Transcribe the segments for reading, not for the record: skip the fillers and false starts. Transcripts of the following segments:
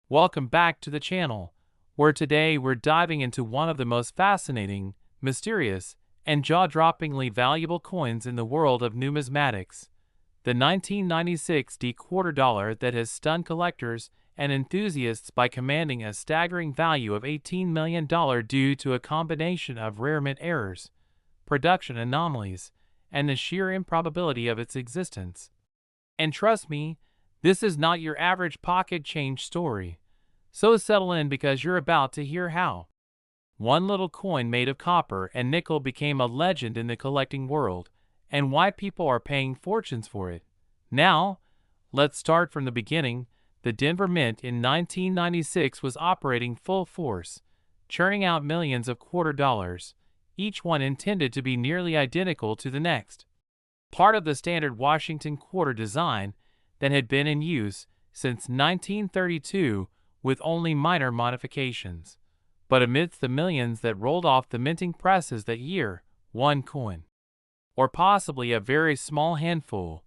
Welcome back to the channel, where today we're diving into one of the most fascinating, mysterious, and jaw-droppingly valuable coins in the world of numismatics, the 1996 quarter dollar that has stunned collectors and enthusiasts by commanding a staggering value of $18 million due to a combination of rare mint errors, production anomalies, and the sheer improbability of its existence. And trust me, this is not your average pocket change story. So settle in because you're about to hear how one little coin made of copper and nickel became a legend in the collecting world, and why people are paying fortunes for it. Now, let's start from the beginning. The Denver Mint in 1996 was operating full force, churning out millions of quarter dollars, each one intended to be nearly identical to the next. Part of the standard Washington quarter design that had been in use since 1932 with only minor modifications. But amidst the millions that rolled off the minting presses that year, one coin, or possibly a very small handful,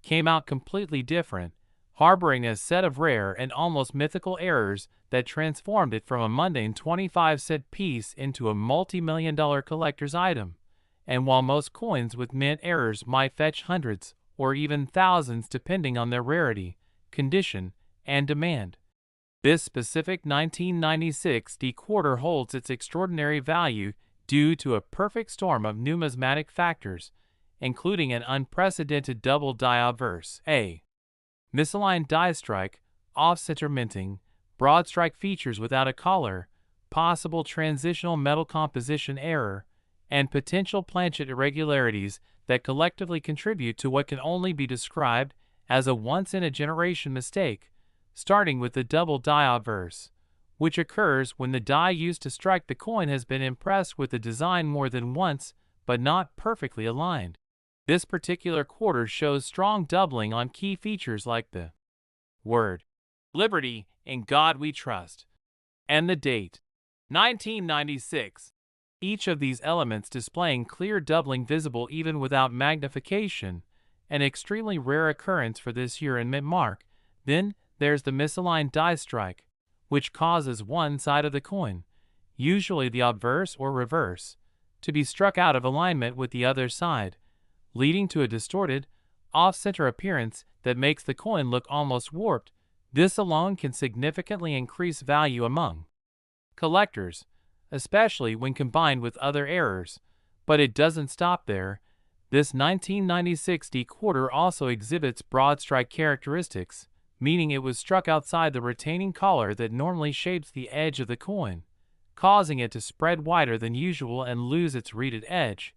came out completely different, harboring a set of rare and almost mythical errors that transformed it from a mundane 25-cent piece into a multi-million-dollar collector's item. And while most coins with mint errors might fetch hundreds or even thousands depending on their rarity, condition, and demand, this specific 1996 quarter holds its extraordinary value due to a perfect storm of numismatic factors, including an unprecedented double die obverse, a misaligned die strike, off-center minting, broad strike features without a collar, possible transitional metal composition error, and potential planchet irregularities that collectively contribute to what can only be described as a once-in-a-generation mistake, starting with the double die obverse, which occurs when the die used to strike the coin has been impressed with the design more than once but not perfectly aligned. This particular quarter shows strong doubling on key features like the word "Liberty, in God We Trust," and the date 1996. Each of these elements displaying clear doubling visible even without magnification, an extremely rare occurrence for this year in mint mark. Then there's the misaligned die strike, which causes one side of the coin, usually the obverse or reverse, to be struck out of alignment with the other side, leading to a distorted, off-center appearance that makes the coin look almost warped. This alone can significantly increase value among collectors, especially when combined with other errors. But it doesn't stop there. This 1996 quarter also exhibits broad strike characteristics, meaning it was struck outside the retaining collar that normally shapes the edge of the coin, causing it to spread wider than usual and lose its reeded edge,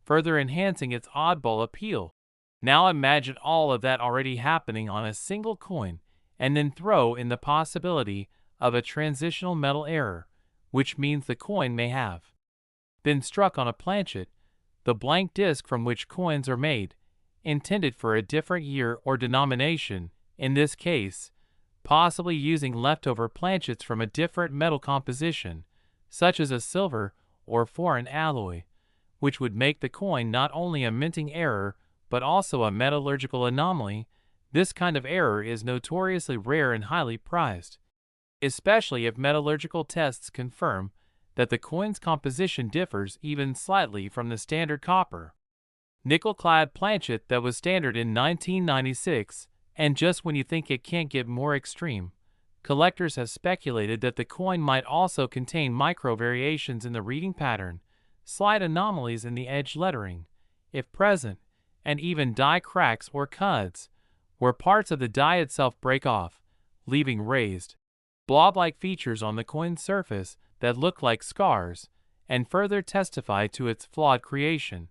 further enhancing its oddball appeal. Now imagine all of that already happening on a single coin, and then throw in the possibility of a transitional metal error, which means the coin may have been struck on a planchet, the blank disc from which coins are made, intended for a different year or denomination, in this case, possibly using leftover planchets from a different metal composition, such as a silver or foreign alloy, which would make the coin not only a minting error but also a metallurgical anomaly. This kind of error is notoriously rare and highly prized, especially if metallurgical tests confirm that the coin's composition differs even slightly from the standard copper nickel-clad planchet that was standard in 1996. And just when you think it can't get more extreme, collectors have speculated that the coin might also contain micro variations in the reading pattern, slight anomalies in the edge lettering, if present, and even die cracks or cuds, where parts of the die itself break off, leaving raised, blob-like features on the coin's surface that look like scars, and further testify to its flawed creation.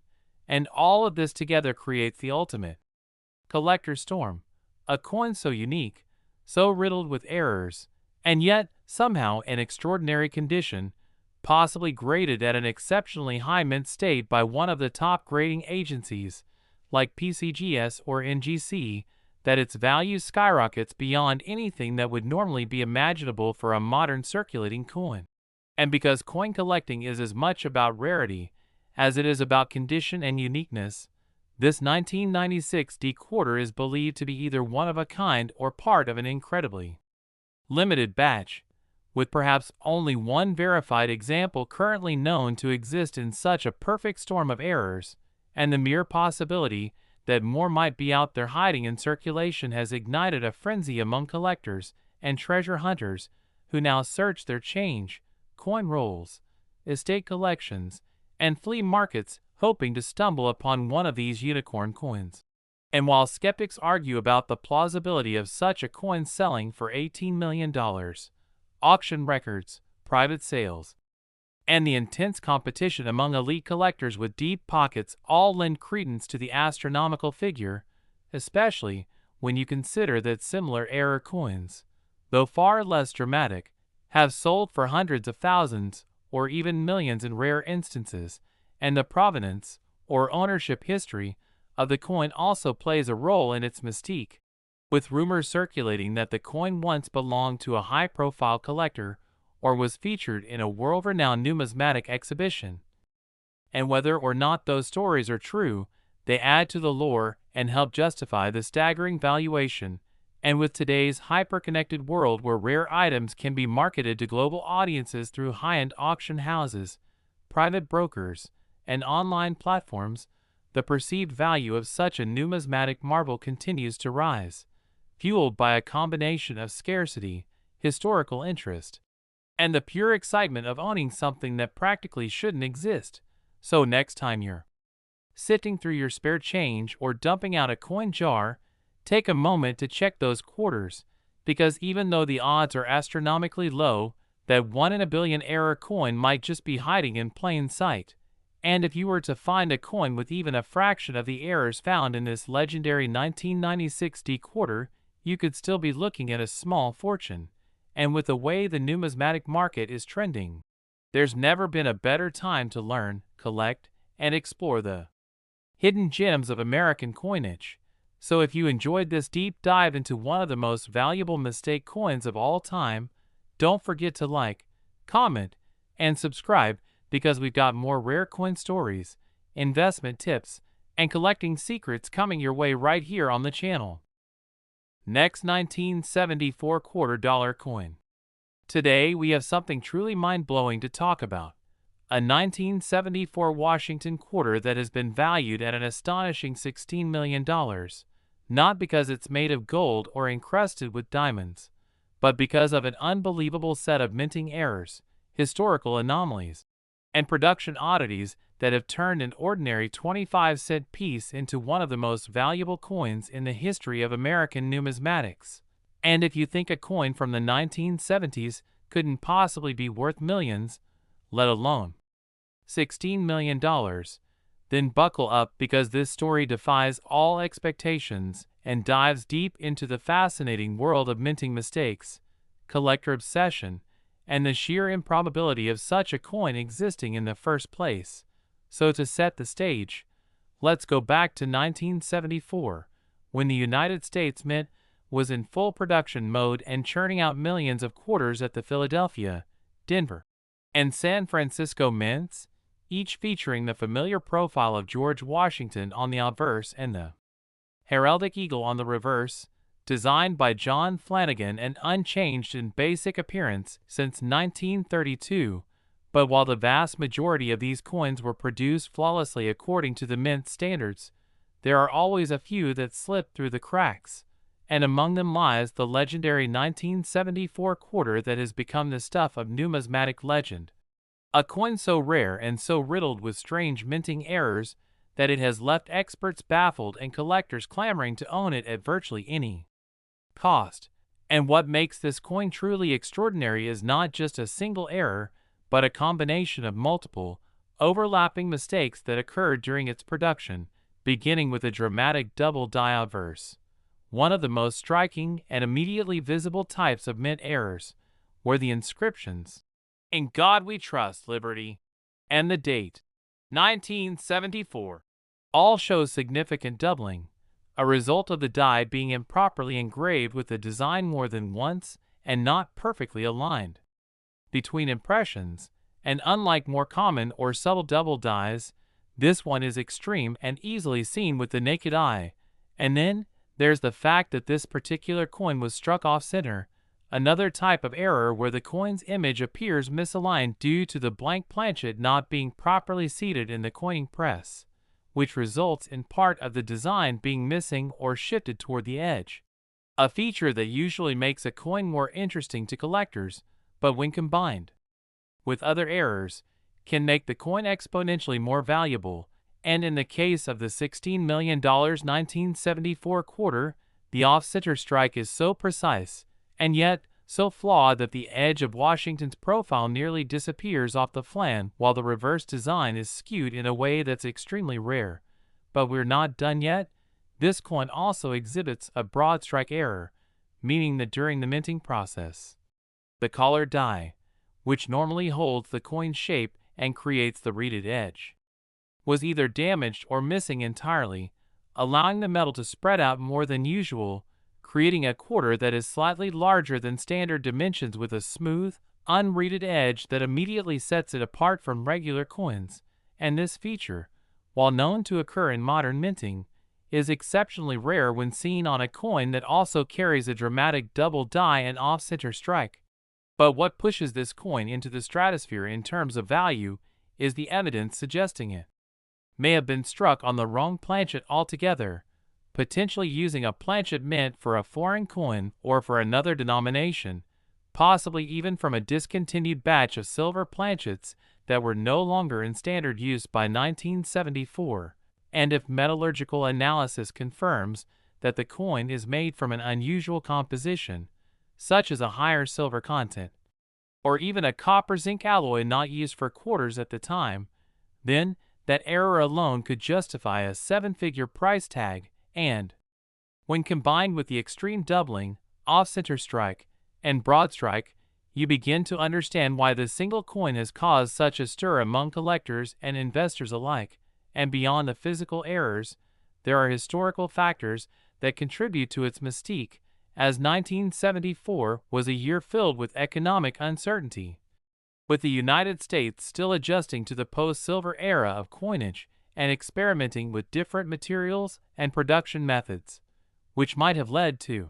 And all of this together creates the ultimate collector storm. A coin so unique, so riddled with errors, and yet somehow in extraordinary condition, possibly graded at an exceptionally high mint state by one of the top grading agencies, like PCGS or NGC, that its value skyrockets beyond anything that would normally be imaginable for a modern circulating coin. And because coin collecting is as much about rarity as it is about condition and uniqueness, this 1996 quarter is believed to be either one of a kind or part of an incredibly limited batch, with perhaps only one verified example currently known to exist in such a perfect storm of errors, and the mere possibility that more might be out there hiding in circulation has ignited a frenzy among collectors and treasure hunters who now search their change, coin rolls, estate collections, and flea markets hoping to stumble upon one of these unicorn coins. And while skeptics argue about the plausibility of such a coin selling for $18 million, auction records, private sales, and the intense competition among elite collectors with deep pockets all lend credence to the astronomical figure, especially when you consider that similar error coins, though far less dramatic, have sold for hundreds of thousands or even millions in rare instances, and the provenance or ownership history of the coin also plays a role in its mystique, with rumors circulating that the coin once belonged to a high-profile collector or was featured in a world-renowned numismatic exhibition. And whether or not those stories are true, they add to the lore and help justify the staggering valuation. And with today's hyper-connected world where rare items can be marketed to global audiences through high-end auction houses, private brokers, and online platforms, the perceived value of such a numismatic marvel continues to rise, fueled by a combination of scarcity, historical interest, and the pure excitement of owning something that practically shouldn't exist. So next time you're sifting through your spare change or dumping out a coin jar, take a moment to check those quarters, because even though the odds are astronomically low, that 1 in a billion error coin might just be hiding in plain sight. And if you were to find a coin with even a fraction of the errors found in this legendary 1996 D quarter, you could still be looking at a small fortune. And with the way the numismatic market is trending, there's never been a better time to learn, collect, and explore the hidden gems of American coinage. So if you enjoyed this deep dive into one of the most valuable mistake coins of all time, don't forget to like, comment, and subscribe, because we've got more rare coin stories, investment tips, and collecting secrets coming your way right here on the channel. Next, 1974 $quarter coin. Today we have something truly mind-blowing to talk about. A 1974 Washington quarter that has been valued at an astonishing $16 million, not because it's made of gold or encrusted with diamonds, but because of an unbelievable set of minting errors, historical anomalies, and production oddities that have turned an ordinary 25-cent piece into one of the most valuable coins in the history of American numismatics. And if you think a coin from the 1970s couldn't possibly be worth millions, let alone $16 million, then buckle up, because this story defies all expectations and dives deep into the fascinating world of minting mistakes, collector obsession, and the sheer improbability of such a coin existing in the first place. So to set the stage, let's go back to 1974, when the United States Mint was in full production mode and churning out millions of quarters at the Philadelphia, Denver, and San Francisco mints, each featuring the familiar profile of George Washington on the obverse and the heraldic eagle on the reverse, designed by John Flanagan and unchanged in basic appearance since 1932. But while the vast majority of these coins were produced flawlessly according to the mint standards, there are always a few that slip through the cracks, and among them lies the legendary 1974 quarter that has become the stuff of numismatic legend. A coin so rare and so riddled with strange minting errors that it has left experts baffled and collectors clamoring to own it at virtually any cost. And what makes this coin truly extraordinary is not just a single error, but a combination of multiple, overlapping mistakes that occurred during its production, beginning with a dramatic double die obverse. One of the most striking and immediately visible types of mint errors were the inscriptions, "In God We Trust, Liberty," and the date, 1974. All show significant doubling, a result of the die being improperly engraved with the design more than once and not perfectly aligned between impressions, and unlike more common or subtle double dies, this one is extreme and easily seen with the naked eye. And then there's the fact that this particular coin was struck off center, Another type of error where the coin's image appears misaligned due to the blank planchet not being properly seated in the coining press, which results in part of the design being missing or shifted toward the edge. A feature that usually makes a coin more interesting to collectors, but when combined with other errors, can make the coin exponentially more valuable, and in the case of the $16 million 1974 quarter, the off-center strike is so precise, and yet so flawed that the edge of Washington's profile nearly disappears off the flan while the reverse design is skewed in a way that's extremely rare. But we're not done yet. This coin also exhibits a broad strike error, meaning that during the minting process, the collar die, which normally holds the coin shape and creates the reeded edge, was either damaged or missing entirely, allowing the metal to spread out more than usual, creating a quarter that is slightly larger than standard dimensions with a smooth, unreeded edge that immediately sets it apart from regular coins. And this feature, while known to occur in modern minting, is exceptionally rare when seen on a coin that also carries a dramatic double die and off-center strike. But what pushes this coin into the stratosphere in terms of value is the evidence suggesting it may have been struck on the wrong planchet altogether, potentially using a planchet meant for a foreign coin or for another denomination, possibly even from a discontinued batch of silver planchets that were no longer in standard use by 1974, and if metallurgical analysis confirms that the coin is made from an unusual composition, such as a higher silver content, or even a copper-zinc alloy not used for quarters at the time, then that error alone could justify a seven-figure price tag, and when combined with the extreme doubling, off-center strike, and broad strike, you begin to understand why this single coin has caused such a stir among collectors and investors alike. And beyond the physical errors, there are historical factors that contribute to its mystique, as 1974 was a year filled with economic uncertainty, with the United States still adjusting to the post-silver era of coinage and experimenting with different materials and production methods, which might have led to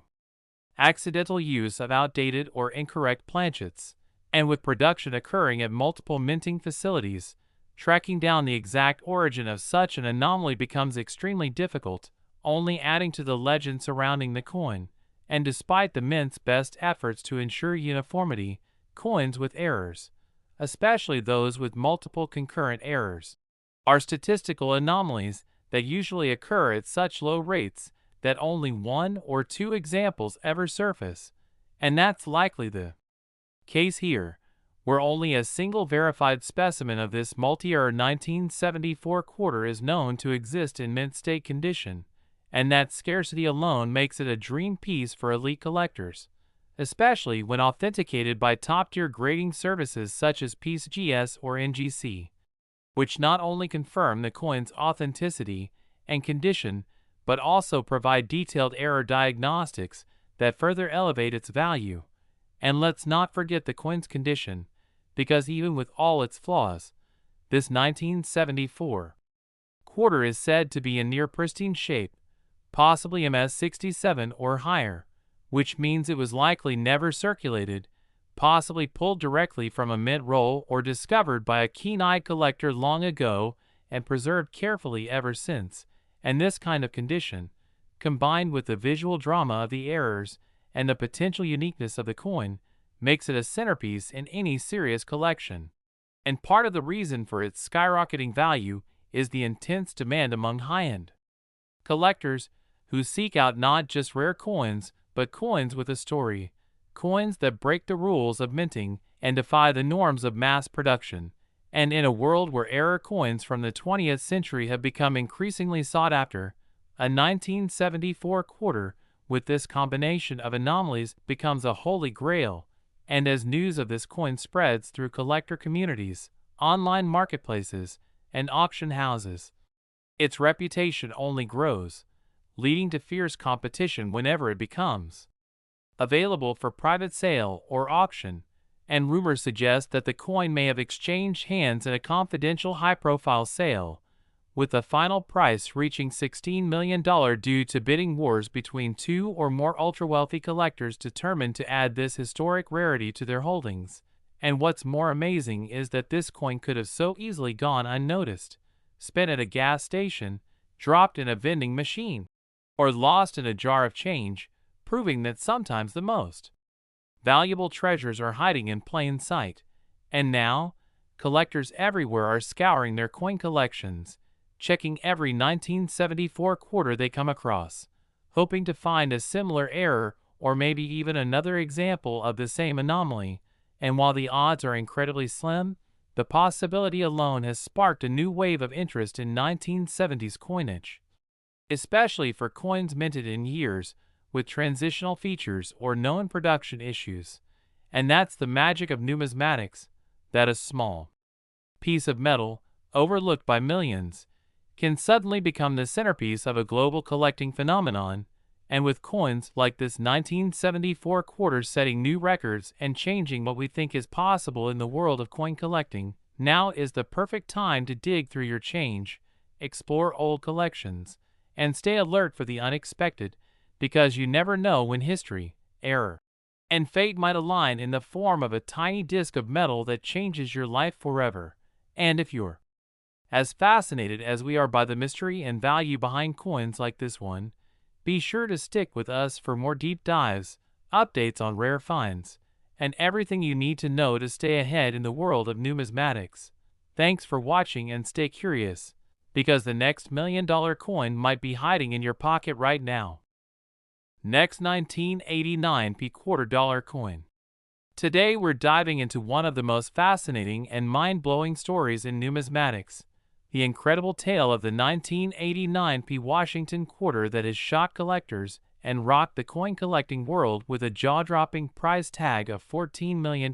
accidental use of outdated or incorrect planchets, and with production occurring at multiple minting facilities, tracking down the exact origin of such an anomaly becomes extremely difficult, only adding to the legend surrounding the coin. And despite the mint's best efforts to ensure uniformity, coins with errors, especially those with multiple concurrent errors, are statistical anomalies that usually occur at such low rates that only one or two examples ever surface, and that's likely the case here, where only a single verified specimen of this multi-error 1974 quarter is known to exist in mint state condition, and that scarcity alone makes it a dream piece for elite collectors, especially when authenticated by top-tier grading services such as PCGS or NGC, which not only confirm the coin's authenticity and condition, but also provide detailed error diagnostics that further elevate its value. And let's not forget the coin's condition, because even with all its flaws, this 1974 quarter is said to be in near pristine shape, possibly MS67 or higher, which means it was likely never circulated, possibly pulled directly from a mint roll or discovered by a keen-eyed collector long ago and preserved carefully ever since. And this kind of condition, combined with the visual drama of the errors and the potential uniqueness of the coin, makes it a centerpiece in any serious collection. And part of the reason for its skyrocketing value is the intense demand among high-end collectors who seek out not just rare coins, but coins with a story, coins that break the rules of minting and defy the norms of mass production. And in a world where error coins from the 20th century have become increasingly sought after, a 1974 quarter with this combination of anomalies becomes a holy grail. And as news of this coin spreads through collector communities, online marketplaces, and auction houses, its reputation only grows, leading to fierce competition whenever it becomes available for private sale or auction. And rumors suggest that the coin may have exchanged hands in a confidential high-profile sale, with the final price reaching $16 million due to bidding wars between two or more ultra-wealthy collectors determined to add this historic rarity to their holdings. And what's more amazing is that this coin could have so easily gone unnoticed, spent at a gas station, dropped in a vending machine, or lost in a jar of change, proving that sometimes the most valuable treasures are hiding in plain sight. And now, collectors everywhere are scouring their coin collections, checking every 1974 quarter they come across, hoping to find a similar error or maybe even another example of the same anomaly. And while the odds are incredibly slim, the possibility alone has sparked a new wave of interest in 1970s coinage, especially for coins minted in years with transitional features or known production issues. And that's the magic of numismatics, that a small piece of metal, overlooked by millions, can suddenly become the centerpiece of a global collecting phenomenon. And with coins like this 1974 quarter setting new records and changing what we think is possible in the world of coin collecting, now is the perfect time to dig through your change, explore old collections, and stay alert for the unexpected, because you never know when history, error, and fate might align in the form of a tiny disc of metal that changes your life forever. And if you're as fascinated as we are by the mystery and value behind coins like this one, be sure to stick with us for more deep dives, updates on rare finds, and everything you need to know to stay ahead in the world of numismatics. Thanks for watching and stay curious, because the next $1 million coin might be hiding in your pocket right now. Next, 1989 quarter dollar coin. Today we're diving into one of the most fascinating and mind-blowing stories in numismatics, the incredible tale of the 1989 Washington quarter that has shocked collectors and rocked the coin collecting world with a jaw-dropping price tag of $14 million.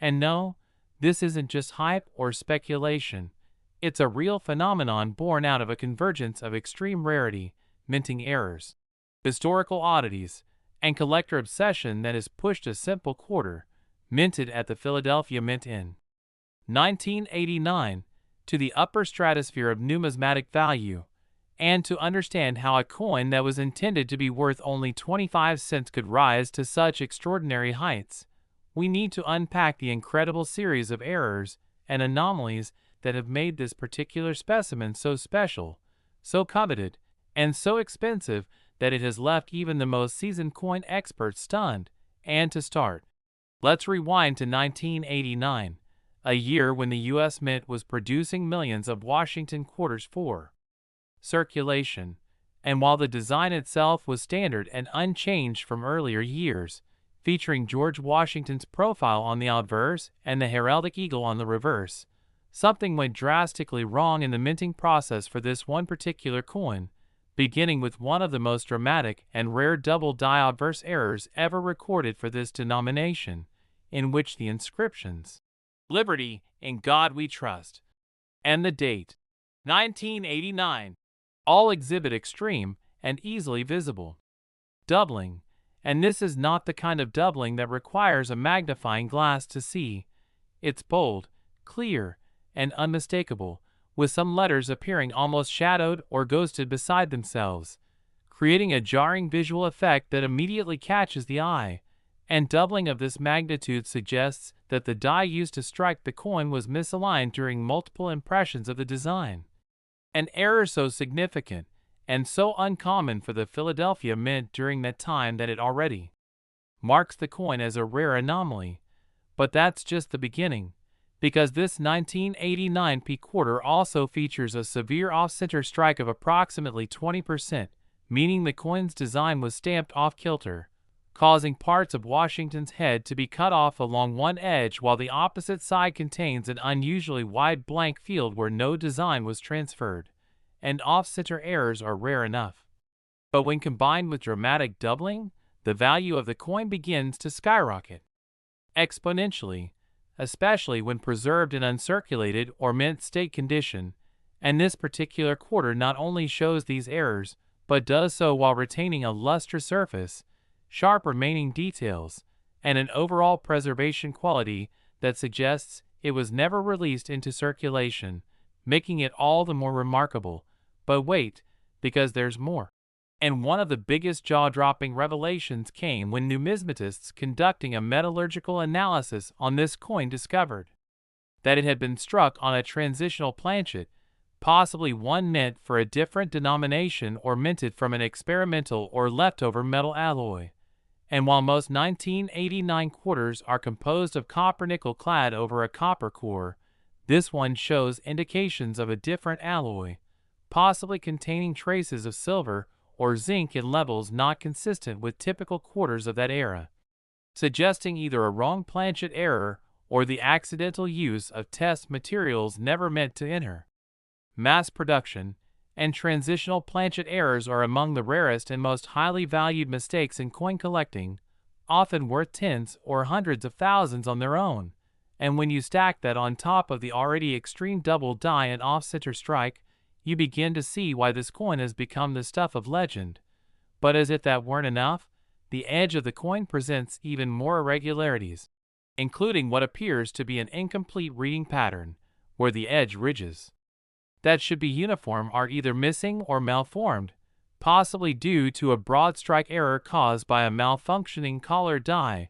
And no, this isn't just hype or speculation. It's a real phenomenon born out of a convergence of extreme rarity, minting errors, historical oddities, and collector obsession that has pushed a simple quarter, minted at the Philadelphia Mint in 1989, to the upper stratosphere of numismatic value. And to understand how a coin that was intended to be worth only 25 cents could rise to such extraordinary heights, we need to unpack the incredible series of errors and anomalies that have made this particular specimen so special, so coveted, and so expensive that it has left even the most seasoned coin experts stunned. And to start, let's rewind to 1989, a year when the U.S. Mint was producing millions of Washington quarters for circulation. And while the design itself was standard and unchanged from earlier years, featuring George Washington's profile on the obverse and the heraldic eagle on the reverse, something went drastically wrong in the minting process for this one particular coin, beginning with one of the most dramatic and rare double-die obverse errors ever recorded for this denomination, in which the inscriptions, "Liberty, in God we trust," and the date, 1989, all exhibit extreme and easily visible doubling. And this is not the kind of doubling that requires a magnifying glass to see. It's bold, clear, and unmistakable, with some letters appearing almost shadowed or ghosted beside themselves, creating a jarring visual effect that immediately catches the eye. And doubling of this magnitude suggests that the die used to strike the coin was misaligned during multiple impressions of the design. An error so significant and so uncommon for the Philadelphia Mint during that time that it already marks the coin as a rare anomaly. But that's just the beginning, because this 1989 quarter also features a severe off-center strike of approximately 20%, meaning the coin's design was stamped off-kilter, causing parts of Washington's head to be cut off along one edge, while the opposite side contains an unusually wide blank field where no design was transferred. And off-center errors are rare enough, but when combined with dramatic doubling, the value of the coin begins to skyrocket exponentially, especially when preserved in uncirculated or mint state condition. And this particular quarter not only shows these errors, but does so while retaining a lustrous surface, sharp remaining details, and an overall preservation quality that suggests it was never released into circulation, making it all the more remarkable. But wait, because there's more. And one of the biggest jaw-dropping revelations came when numismatists conducting a metallurgical analysis on this coin discovered that it had been struck on a transitional planchet, possibly one meant for a different denomination or minted from an experimental or leftover metal alloy. And while most 1989 quarters are composed of copper-nickel clad over a copper core, this one shows indications of a different alloy, possibly containing traces of silver or zinc in levels not consistent with typical quarters of that era, suggesting either a wrong planchet error or the accidental use of test materials never meant to enter mass production. And transitional planchet errors are among the rarest and most highly valued mistakes in coin collecting, often worth tens or hundreds of thousands on their own. And when you stack that on top of the already extreme double die and off-center strike, you begin to see why this coin has become the stuff of legend. But as if that weren't enough, the edge of the coin presents even more irregularities, including what appears to be an incomplete reading pattern, where the edge ridges that should be uniform are either missing or malformed, possibly due to a broad strike error caused by a malfunctioning collar die,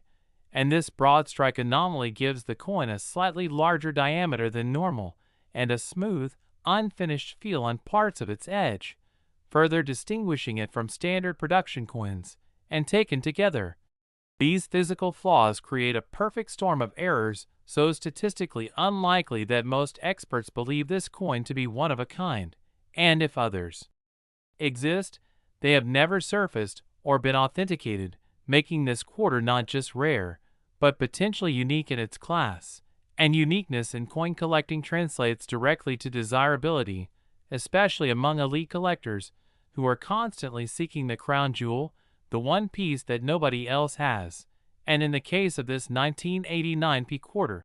and this broad strike anomaly gives the coin a slightly larger diameter than normal and a smooth, unfinished feel on parts of its edge, further distinguishing it from standard production coins. And taken together, these physical flaws create a perfect storm of errors so statistically unlikely that most experts believe this coin to be one of a kind, and if others exist, they have never surfaced or been authenticated, making this quarter not just rare, but potentially unique in its class. And uniqueness in coin collecting translates directly to desirability, especially among elite collectors who are constantly seeking the crown jewel, the one piece that nobody else has. And in the case of this 1989 P quarter,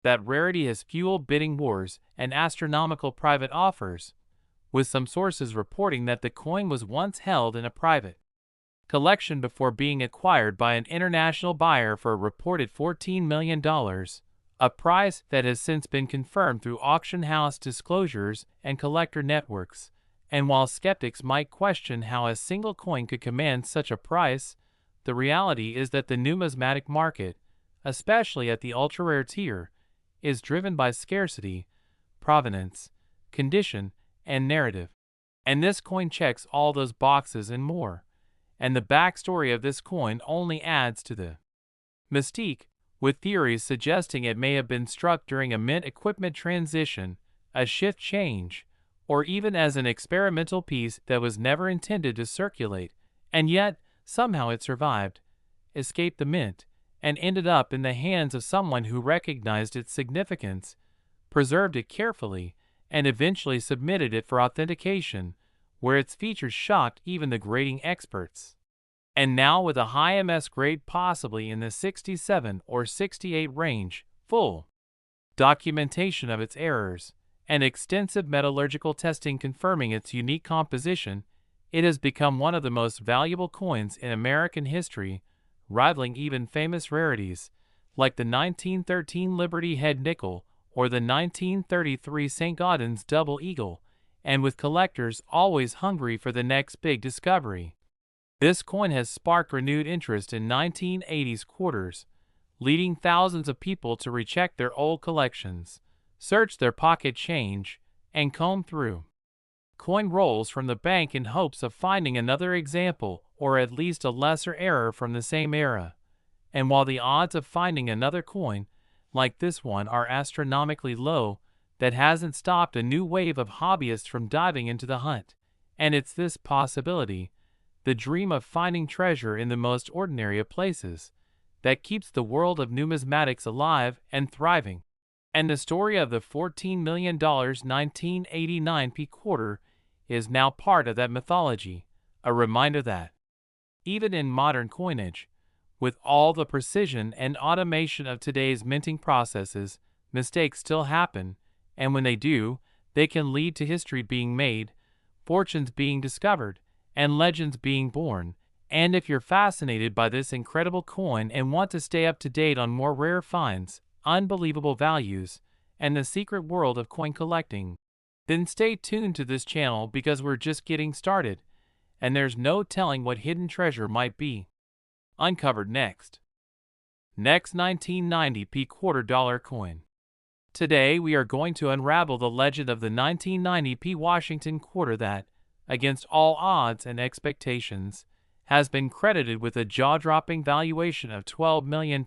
that rarity has fueled bidding wars and astronomical private offers, with some sources reporting that the coin was once held in a private collection before being acquired by an international buyer for a reported $14 million, a price that has since been confirmed through auction house disclosures and collector networks. And while skeptics might question how a single coin could command such a price, the reality is that the numismatic market, especially at the ultra-rare tier, is driven by scarcity, provenance, condition, and narrative. And this coin checks all those boxes and more. And the backstory of this coin only adds to the mystique, with theories suggesting it may have been struck during a mint equipment transition, a shift change, or even as an experimental piece that was never intended to circulate, and yet somehow it survived, escaped the mint, and ended up in the hands of someone who recognized its significance, preserved it carefully, and eventually submitted it for authentication, where its features shocked even the grading experts. And now, with a high MS grade possibly in the 67 or 68 range, full documentation of its errors, and extensive metallurgical testing confirming its unique composition, it has become one of the most valuable coins in American history, rivaling even famous rarities like the 1913 Liberty Head Nickel or the 1933 St. Gaudens Double Eagle, and with collectors always hungry for the next big discovery. This coin has sparked renewed interest in 1980s quarters, leading thousands of people to recheck their old collections, search their pocket change, and comb through coin rolls from the bank in hopes of finding another example or at least a lesser error from the same era. And while the odds of finding another coin like this one are astronomically low, that hasn't stopped a new wave of hobbyists from diving into the hunt. And it's this possibility, the dream of finding treasure in the most ordinary of places, that keeps the world of numismatics alive and thriving. And the story of the $14 million 1989 P quarter is now part of that mythology, a reminder that, even in modern coinage, with all the precision and automation of today's minting processes, mistakes still happen, and when they do, they can lead to history being made, fortunes being discovered, and legends being born. And if you're fascinated by this incredible coin and want to stay up to date on more rare finds, unbelievable values, and the secret world of coin collecting, Then stay tuned to this channel because we're just getting started, and there's no telling what hidden treasure might be uncovered next. Next, 1990p $quarter coin. Today we are going to unravel the legend of the 1990p Washington quarter that, against all odds and expectations, has been credited with a jaw-dropping valuation of $12 million,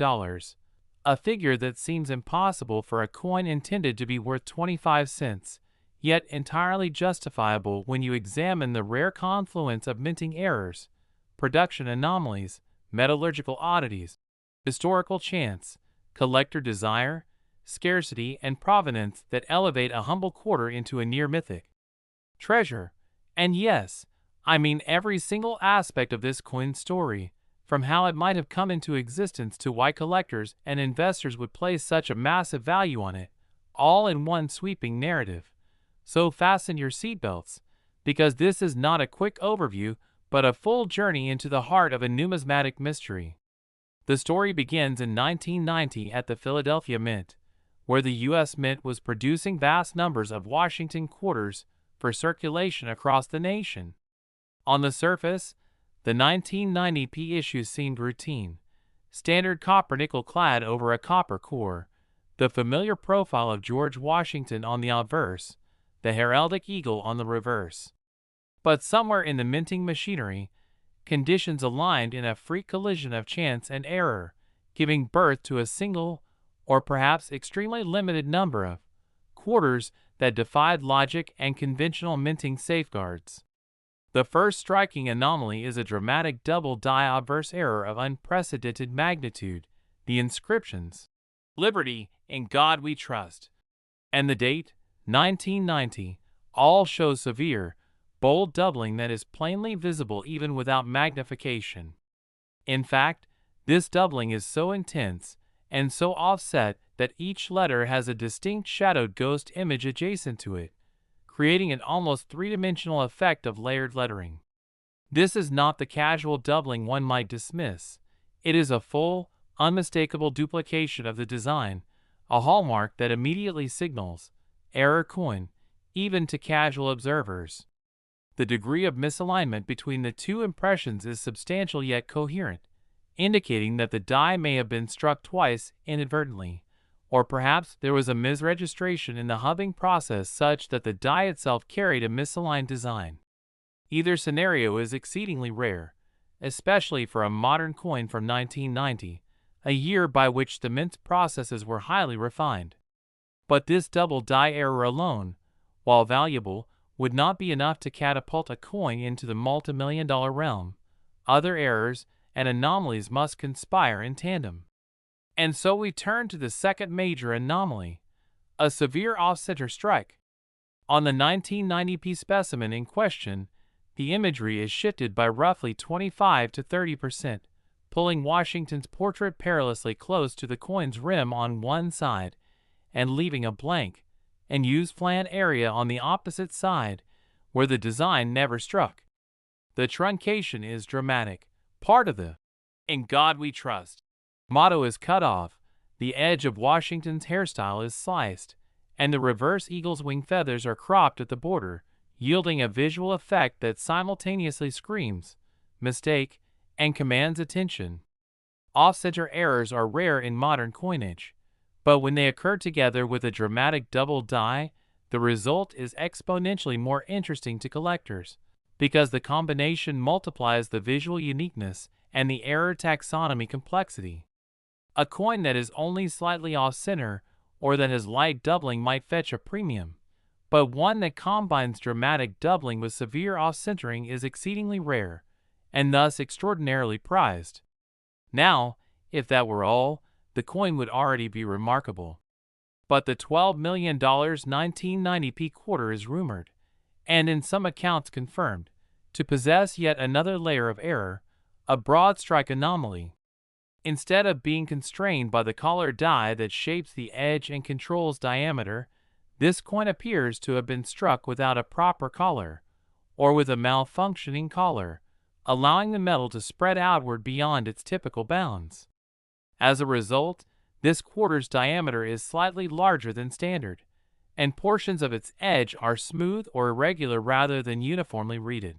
a figure that seems impossible for a coin intended to be worth 25 cents, yet entirely justifiable when you examine the rare confluence of minting errors, production anomalies, metallurgical oddities, historical chance, collector desire, scarcity, and provenance that elevate a humble quarter into a near-mythic treasure. And yes, I mean every single aspect of this coin's story, from how it might have come into existence to why collectors and investors would place such a massive value on it, all in one sweeping narrative. So fasten your seatbelts, because this is not a quick overview, but a full journey into the heart of a numismatic mystery. The story begins in 1990 at the Philadelphia Mint, where the U.S. Mint was producing vast numbers of Washington quarters for circulation across the nation. On the surface, the 1990p issue seemed routine. Standard copper nickel clad over a copper core, the familiar profile of George Washington on the obverse, the heraldic eagle on the reverse. But somewhere in the minting machinery, conditions aligned in a freak collision of chance and error, giving birth to a single, or perhaps extremely limited number of quarters that defied logic and conventional minting safeguards. The first striking anomaly is a dramatic double die obverse error of unprecedented magnitude, the inscriptions, "Liberty, in God we trust," and the date, 1990, all show severe, bold doubling that is plainly visible even without magnification. In fact, this doubling is so intense and so offset that each letter has a distinct shadowed ghost image adjacent to it, creating an almost three-dimensional effect of layered lettering. This is not the casual doubling one might dismiss. It is a full, unmistakable duplication of the design, a hallmark that immediately signals error coin, even to casual observers. The degree of misalignment between the two impressions is substantial yet coherent, indicating that the die may have been struck twice inadvertently, or perhaps there was a misregistration in the hubbing process such that the die itself carried a misaligned design. Either scenario is exceedingly rare, especially for a modern coin from 1990, a year by which the mint processes were highly refined. But this double die error alone, while valuable, would not be enough to catapult a coin into the multi-million-dollar realm. Other errors and anomalies must conspire in tandem. And so we turn to the second major anomaly, a severe off-center strike. On the 1990p specimen in question, the imagery is shifted by roughly 25 to 30%, pulling Washington's portrait perilously close to the coin's rim on one side and leaving a blank and used flat area on the opposite side where the design never struck. The truncation is dramatic. Part of the "In God We Trust" motto is cut off, the edge of Washington's hairstyle is sliced, and the reverse eagle's wing feathers are cropped at the border, yielding a visual effect that simultaneously screams mistake and commands attention. Off-center errors are rare in modern coinage, but when they occur together with a dramatic double die, the result is exponentially more interesting to collectors, because the combination multiplies the visual uniqueness and the error taxonomy complexity. A coin that is only slightly off-center or that has light doubling might fetch a premium, but one that combines dramatic doubling with severe off-centering is exceedingly rare, and thus extraordinarily prized. Now, if that were all, the coin would already be remarkable. But the $12 million 1990p quarter is rumored, and in some accounts confirmed, to possess yet another layer of error, a broad strike anomaly. Instead of being constrained by the collar die that shapes the edge and controls diameter, this coin appears to have been struck without a proper collar, or with a malfunctioning collar, allowing the metal to spread outward beyond its typical bounds. As a result, this quarter's diameter is slightly larger than standard, and portions of its edge are smooth or irregular rather than uniformly reeded.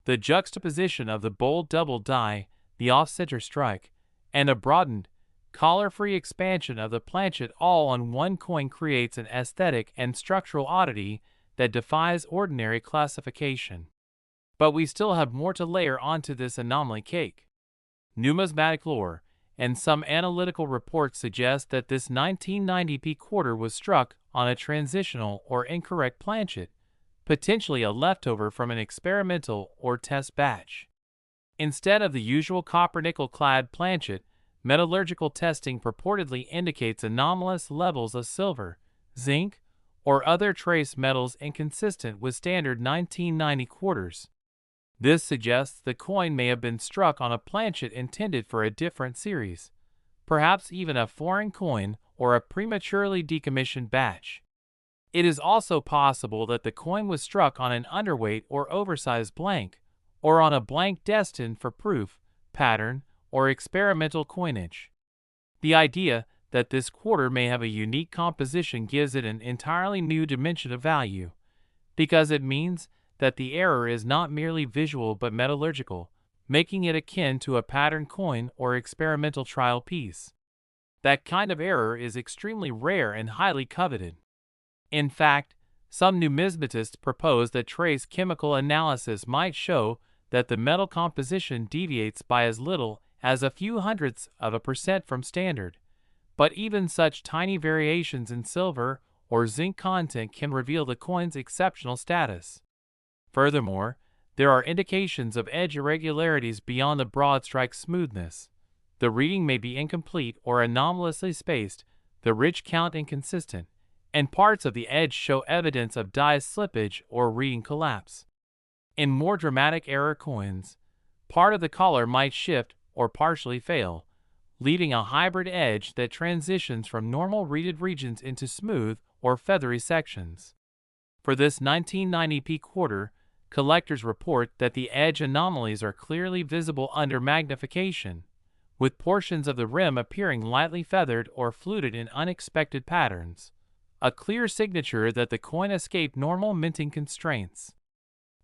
The juxtaposition of the bold double die, the off-center strike, and a broadened, collar-free expansion of the planchet all on one coin creates an aesthetic and structural oddity that defies ordinary classification. But we still have more to layer onto this anomaly cake. Numismatic lore and some analytical reports suggest that this 1990p quarter was struck on a transitional or incorrect planchet, potentially a leftover from an experimental or test batch. Instead of the usual copper-nickel-clad planchet, metallurgical testing purportedly indicates anomalous levels of silver, zinc, or other trace metals inconsistent with standard 1990 quarters. This suggests the coin may have been struck on a planchet intended for a different series, perhaps even a foreign coin or a prematurely decommissioned batch. It is also possible that the coin was struck on an underweight or oversized blank, or on a blank destined for proof, pattern, or experimental coinage. The idea that this quarter may have a unique composition gives it an entirely new dimension of value, because it means that the error is not merely visual but metallurgical, making it akin to a pattern coin or experimental trial piece. That kind of error is extremely rare and highly coveted. In fact, some numismatists propose that trace chemical analysis might show that the metal composition deviates by as little as a few hundredths of a percent from standard, but even such tiny variations in silver or zinc content can reveal the coin's exceptional status. Furthermore, there are indications of edge irregularities beyond the broad strike smoothness. The reading may be incomplete or anomalously spaced, the ridge count inconsistent, and parts of the edge show evidence of die slippage or reading collapse. In more dramatic error coins, part of the collar might shift or partially fail, leaving a hybrid edge that transitions from normal reeded regions into smooth or feathery sections. For this 1990p quarter, collectors report that the edge anomalies are clearly visible under magnification, with portions of the rim appearing lightly feathered or fluted in unexpected patterns, a clear signature that the coin escaped normal minting constraints.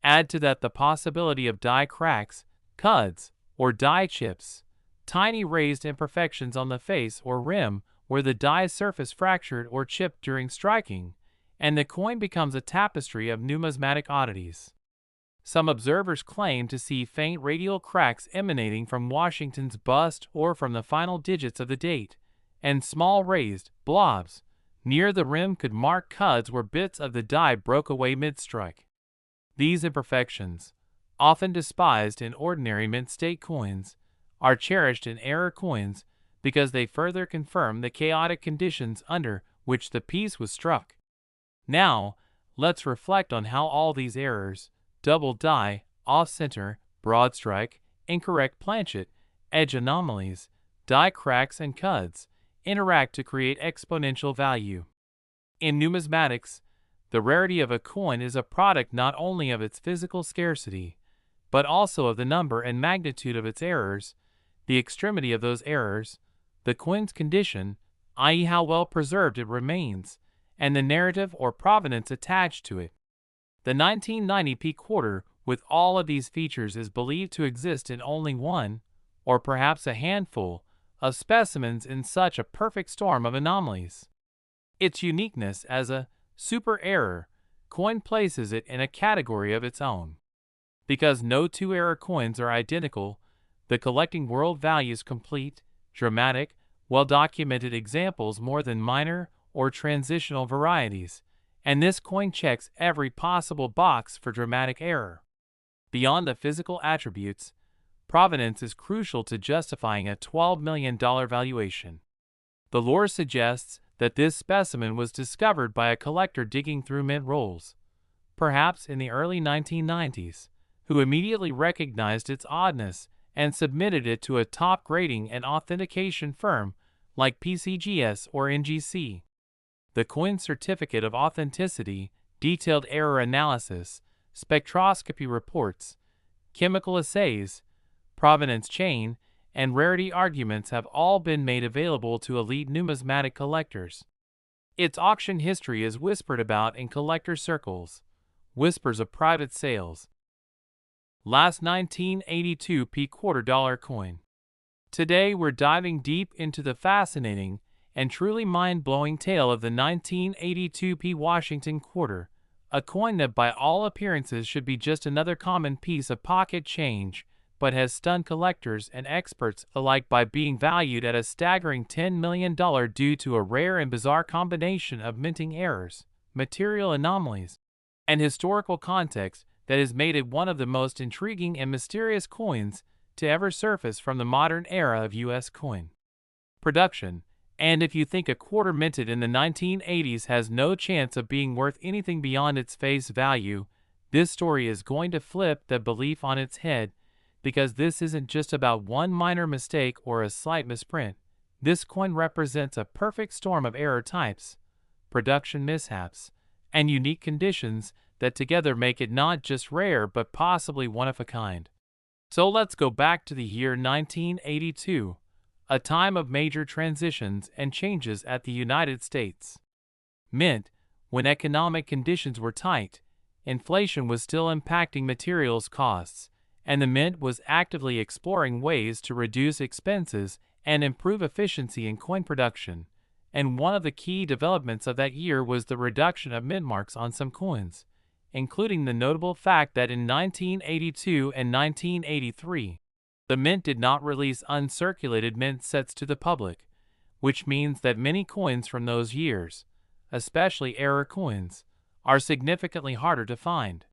Add to that the possibility of die cracks, cuds, or die chips, tiny raised imperfections on the face or rim where the die surface fractured or chipped during striking, and the coin becomes a tapestry of numismatic oddities. Some observers claim to see faint radial cracks emanating from Washington's bust or from the final digits of the date, and small raised blobs near the rim could mark cuds where bits of the die broke away mid-strike. These imperfections, often despised in ordinary mint-state coins, are cherished in error coins because they further confirm the chaotic conditions under which the piece was struck. Now, let's reflect on how all these errors, double die, off-center, broad strike, incorrect planchet, edge anomalies, die cracks and cuds, interact to create exponential value. In numismatics, the rarity of a coin is a product not only of its physical scarcity, but also of the number and magnitude of its errors, the extremity of those errors, the coin's condition, i.e. how well preserved it remains, and the narrative or provenance attached to it. The 1990p quarter with all of these features is believed to exist in only one, or perhaps a handful, of specimens in such a perfect storm of anomalies. Its uniqueness as a super error coin places it in a category of its own. Because no two error coins are identical, the collecting world values complete, dramatic, well-documented examples more than minor or transitional varieties, and this coin checks every possible box for dramatic error. Beyond the physical attributes, provenance is crucial to justifying a $12 million valuation. The lore suggests that this specimen was discovered by a collector digging through mint rolls, perhaps in the early 1990s, who immediately recognized its oddness and submitted it to a top grading and authentication firm like PCGS or NGC. The coin certificate of authenticity, detailed error analysis, spectroscopy reports, chemical assays, provenance chain, and rarity arguments have all been made available to elite numismatic collectors. Its auction history is whispered about in collector circles. Whispers of private sales. Last 1982 p $quarter coin. Today we're diving deep into the fascinating and truly mind-blowing tale of the 1982 p Washington quarter, a coin that by all appearances should be just another common piece of pocket change, but has stunned collectors and experts alike by being valued at a staggering $10 million due to a rare and bizarre combination of minting errors, material anomalies, and historical context that has made it one of the most intriguing and mysterious coins to ever surface from the modern era of U.S. coin production. And if you think a quarter minted in the 1980s has no chance of being worth anything beyond its face value, this story is going to flip that belief on its head, because this isn't just about one minor mistake or a slight misprint. This coin represents a perfect storm of error types, production mishaps, and unique conditions that together make it not just rare but possibly one of a kind. So let's go back to the year 1982, a time of major transitions and changes at the United States Mint, when economic conditions were tight, inflation was still impacting materials costs, and the Mint was actively exploring ways to reduce expenses and improve efficiency in coin production. And one of the key developments of that year was the reduction of mint marks on some coins, including the notable fact that in 1982 and 1983, the Mint did not release uncirculated mint sets to the public, which means that many coins from those years, especially error coins, are significantly harder to find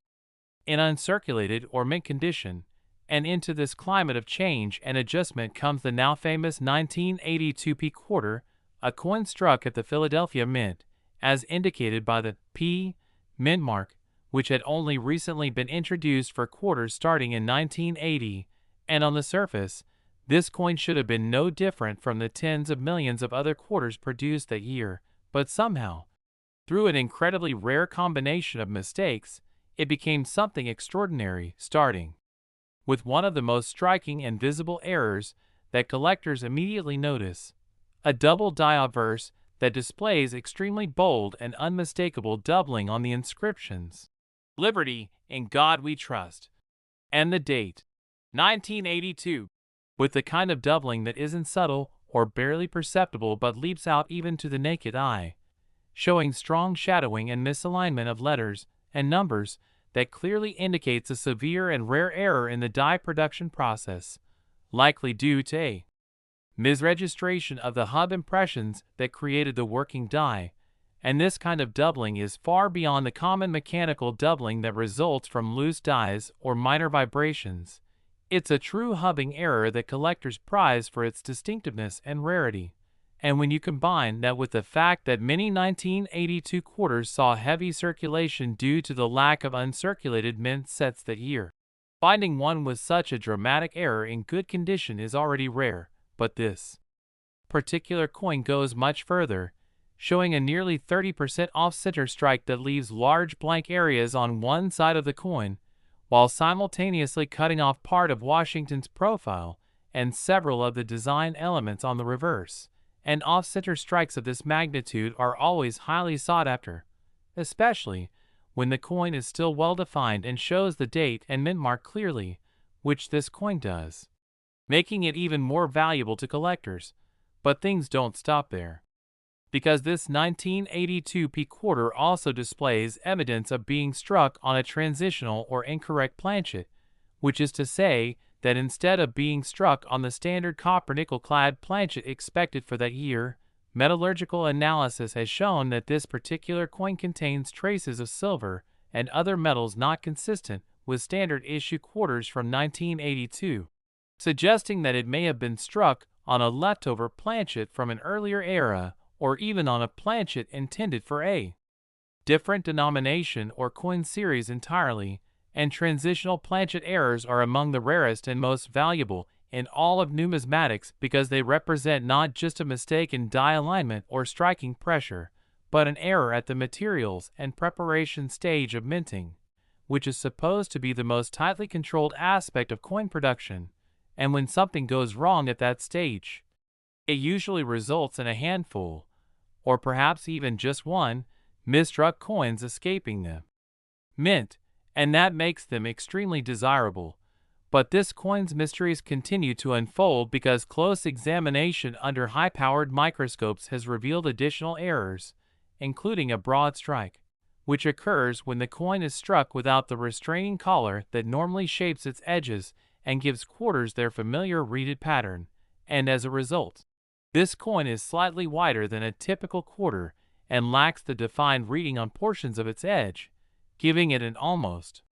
in uncirculated or mint condition. And into this climate of change and adjustment comes the now famous 1982 p quarter, a coin struck at the Philadelphia Mint, as indicated by the P mint mark, which had only recently been introduced for quarters starting in 1980, and on the surface, this coin should have been no different from the tens of millions of other quarters produced that year, but somehow, through an incredibly rare combination of mistakes, it became something extraordinary, starting with one of the most striking and visible errors that collectors immediately notice: a double die obverse that displays extremely bold and unmistakable doubling on the inscriptions, "Liberty, in God We Trust," and the date, 1982, with the kind of doubling that isn't subtle or barely perceptible but leaps out even to the naked eye, showing strong shadowing and misalignment of letters and numbers that clearly indicates a severe and rare error in the die production process, likely due to a misregistration of the hub impressions that created the working die. And this kind of doubling is far beyond the common mechanical doubling that results from loose dies or minor vibrations. It's a true hubbing error that collectors prize for its distinctiveness and rarity. And when you combine that with the fact that many 1982 quarters saw heavy circulation due to the lack of uncirculated mint sets that year, finding one with such a dramatic error in good condition is already rare. But this particular coin goes much further, showing a nearly 30% off-center strike that leaves large blank areas on one side of the coin, while simultaneously cutting off part of Washington's profile and several of the design elements on the reverse. And off-center strikes of this magnitude are always highly sought after, especially when the coin is still well-defined and shows the date and mint mark clearly, which this coin does, making it even more valuable to collectors. But things don't stop there, because this 1982 p quarter also displays evidence of being struck on a transitional or incorrect planchet, which is to say that instead of being struck on the standard copper nickel-clad planchet expected for that year, metallurgical analysis has shown that this particular coin contains traces of silver and other metals not consistent with standard issue quarters from 1982, suggesting that it may have been struck on a leftover planchet from an earlier era, or even on a planchet intended for a different denomination or coin series entirely. And transitional planchet errors are among the rarest and most valuable in all of numismatics because they represent not just a mistake in die alignment or striking pressure, but an error at the materials and preparation stage of minting, which is supposed to be the most tightly controlled aspect of coin production. And when something goes wrong at that stage, it usually results in a handful, or perhaps even just one, misstruck coins escaping the mint, and that makes them extremely desirable. But this coin's mysteries continue to unfold because close examination under high-powered microscopes has revealed additional errors, including a broad strike, which occurs when the coin is struck without the restraining collar that normally shapes its edges and gives quarters their familiar reeded pattern, and as a result, this coin is slightly wider than a typical quarter and lacks the defined reeding on portions of its edge, giving it an almost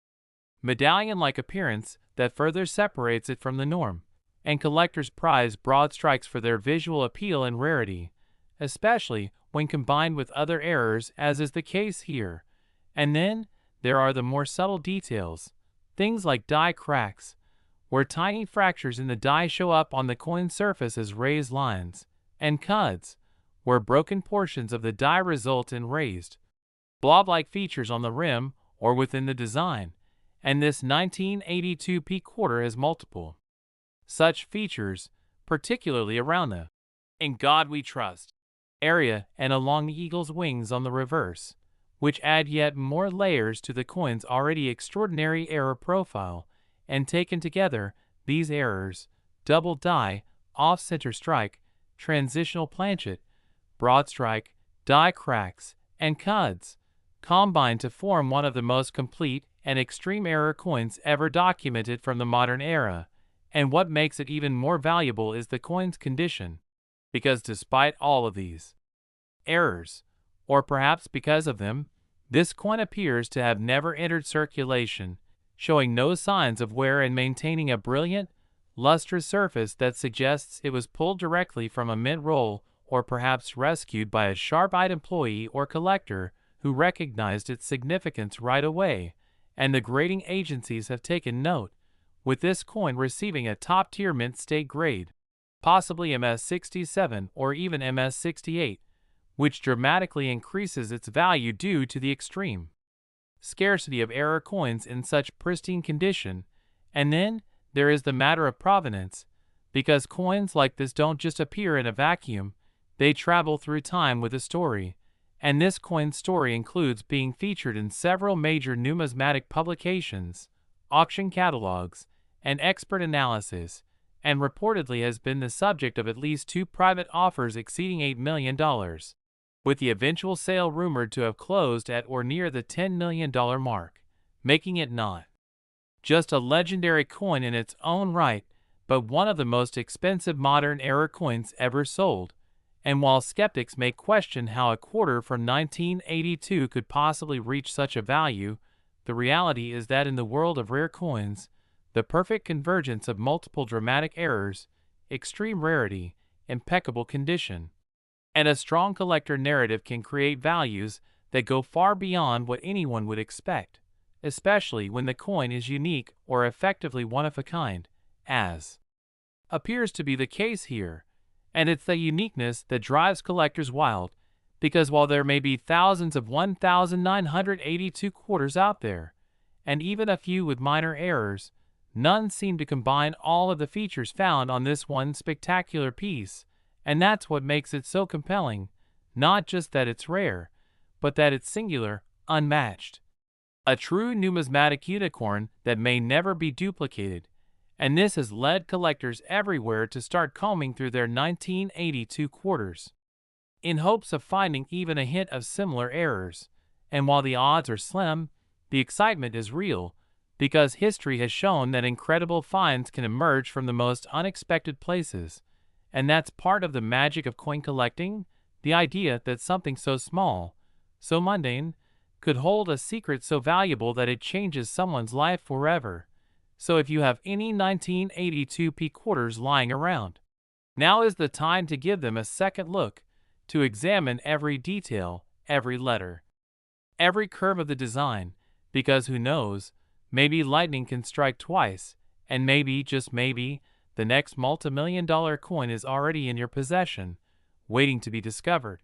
medallion-like appearance that further separates it from the norm, and collectors prize broad strikes for their visual appeal and rarity, especially when combined with other errors as is the case here. And then there are the more subtle details, things like die cracks, where tiny fractures in the die show up on the coin surface as raised lines, and cuds, where broken portions of the die result in raised, blob-like features on the rim or within the design. And this 1982 P quarter has multiple such features, particularly around the "In God We Trust" area and along the eagle's wings on the reverse, which add yet more layers to the coin's already extraordinary error profile. And taken together, these errors, double die, off-center strike, transitional planchet, broad strike, die cracks, and cuds, combine to form one of the most complete and extreme error coins ever documented from the modern era. And what makes it even more valuable is the coin's condition, because despite all of these errors, or perhaps because of them, this coin appears to have never entered circulation, showing no signs of wear and maintaining a brilliant, lustrous surface that suggests it was pulled directly from a mint roll or perhaps rescued by a sharp-eyed employee or collector who recognized its significance right away. And the grading agencies have taken note, with this coin receiving a top-tier mint state grade, possibly MS67 or even MS68, which dramatically increases its value due to the extreme scarcity of error coins in such pristine condition. And then there is the matter of provenance, because coins like this don't just appear in a vacuum, they travel through time with a story. And this coin's story includes being featured in several major numismatic publications, auction catalogs, and expert analysis, and reportedly has been the subject of at least 2 private offers exceeding $8 million, with the eventual sale rumored to have closed at or near the $10 million mark, making it not just a legendary coin in its own right, but one of the most expensive modern error coins ever sold. And while skeptics may question how a quarter from 1982 could possibly reach such a value, the reality is that in the world of rare coins, the perfect convergence of multiple dramatic errors, extreme rarity, impeccable condition, and a strong collector narrative can create values that go far beyond what anyone would expect, especially when the coin is unique or effectively one of a kind, as appears to be the case here. And it's the uniqueness that drives collectors wild, because while there may be thousands of 1982 quarters out there, and even a few with minor errors, none seem to combine all of the features found on this one spectacular piece. And that's what makes it so compelling, not just that it's rare, but that it's singular, unmatched. A true numismatic unicorn that may never be duplicated. And this has led collectors everywhere to start combing through their 1982 quarters, in hopes of finding even a hint of similar errors. And while the odds are slim, the excitement is real, because history has shown that incredible finds can emerge from the most unexpected places. And that's part of the magic of coin collecting, the idea that something so small, so mundane, could hold a secret so valuable that it changes someone's life forever. So if you have any 1982 P quarters lying around, now is the time to give them a second look, to examine every detail, every letter, every curve of the design, because who knows, maybe lightning can strike twice, and maybe, just maybe, the next multi-million-dollar coin is already in your possession, waiting to be discovered.